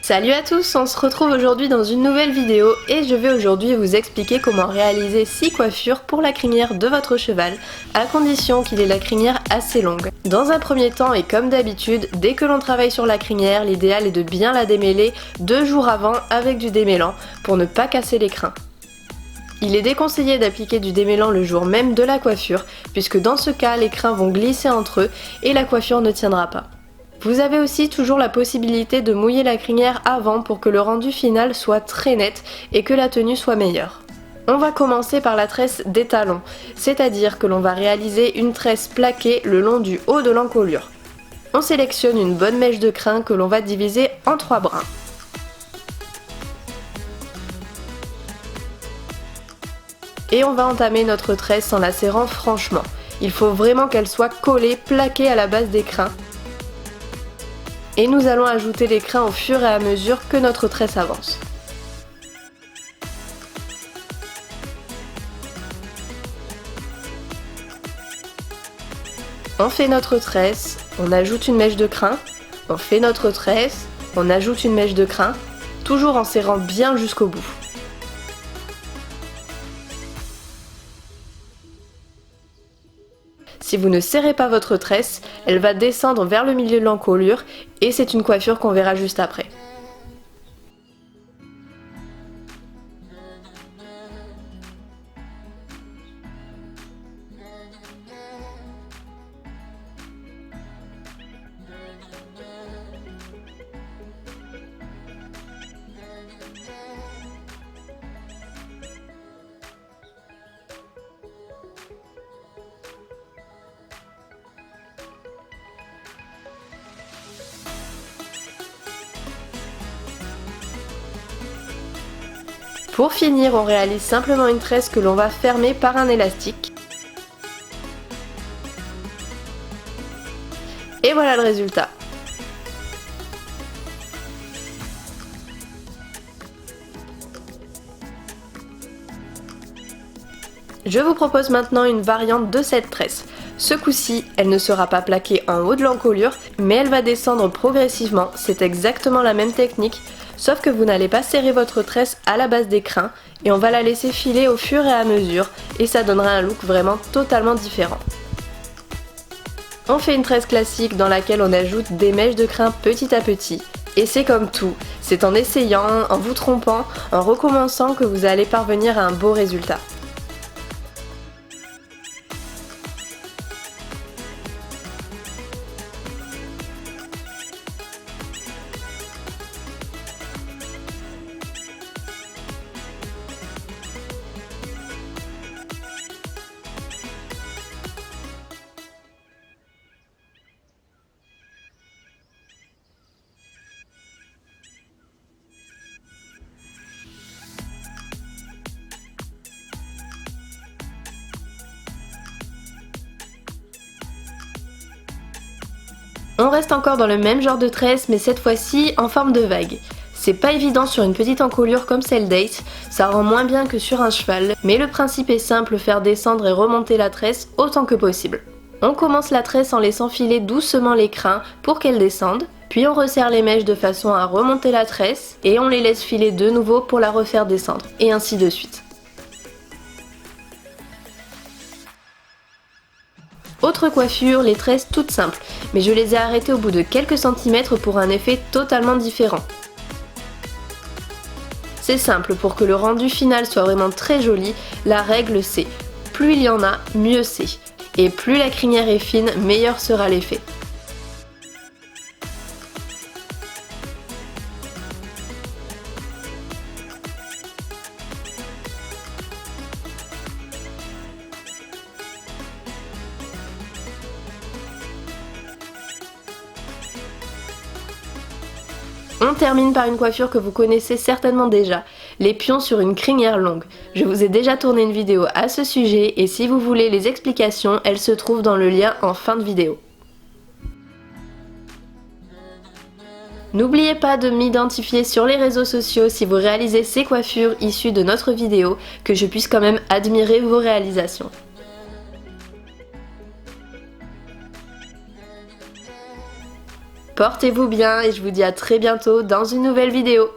Salut à tous, on se retrouve aujourd'hui dans une nouvelle vidéo et je vais aujourd'hui vous expliquer comment réaliser 6 coiffures pour la crinière de votre cheval, à condition qu'il ait la crinière assez longue. Dans un premier temps et comme d'habitude, dès que l'on travaille sur la crinière, l'idéal est de bien la démêler 2 jours avant avec du démêlant pour ne pas casser les crins. Il est déconseillé d'appliquer du démêlant le jour même de la coiffure, puisque dans ce cas, les crins vont glisser entre eux et la coiffure ne tiendra pas. Vous avez aussi toujours la possibilité de mouiller la crinière avant pour que le rendu final soit très net et que la tenue soit meilleure. On va commencer par la tresse des talons, c'est-à-dire que l'on va réaliser une tresse plaquée le long du haut de l'encolure. On sélectionne une bonne mèche de crin que l'on va diviser en 3 brins. Et on va entamer notre tresse en la serrant franchement. Il faut vraiment qu'elle soit collée, plaquée à la base des crins. Et nous allons ajouter les crins au fur et à mesure que notre tresse avance. On fait notre tresse, on ajoute une mèche de crin, on fait notre tresse, on ajoute une mèche de crin, toujours en serrant bien jusqu'au bout. Si vous ne serrez pas votre tresse, elle va descendre vers le milieu de l'encolure et c'est une coiffure qu'on verra juste après. Pour finir, on réalise simplement une tresse que l'on va fermer par un élastique. Et voilà le résultat. Je vous propose maintenant une variante de cette tresse. Ce coup-ci, elle ne sera pas plaquée en haut de l'encolure, mais elle va descendre progressivement. C'est exactement la même technique, sauf que vous n'allez pas serrer votre tresse à la base des crins et on va la laisser filer au fur et à mesure et ça donnera un look vraiment totalement différent. On fait une tresse classique dans laquelle on ajoute des mèches de crin petit à petit. Et c'est comme tout, c'est en essayant, en vous trompant, en recommençant que vous allez parvenir à un beau résultat. On reste encore dans le même genre de tresse mais cette fois-ci en forme de vague. C'est pas évident sur une petite encolure comme celle d'Ace, ça rend moins bien que sur un cheval, mais le principe est simple, faire descendre et remonter la tresse autant que possible. On commence la tresse en laissant filer doucement les crins pour qu'elle descende, puis on resserre les mèches de façon à remonter la tresse et on les laisse filer de nouveau pour la refaire descendre, et ainsi de suite. Autre coiffure, les tresses toutes simples, mais je les ai arrêtées au bout de quelques centimètres pour un effet totalement différent. C'est simple, pour que le rendu final soit vraiment très joli, la règle c'est plus il y en a, mieux c'est. Et plus la crinière est fine, meilleur sera l'effet. On termine par une coiffure que vous connaissez certainement déjà, les pions sur une crinière longue. Je vous ai déjà tourné une vidéo à ce sujet et si vous voulez les explications, elles se trouvent dans le lien en fin de vidéo. N'oubliez pas de m'identifier sur les réseaux sociaux si vous réalisez ces coiffures issues de notre vidéo, que je puisse quand même admirer vos réalisations. Portez-vous bien et je vous dis à très bientôt dans une nouvelle vidéo.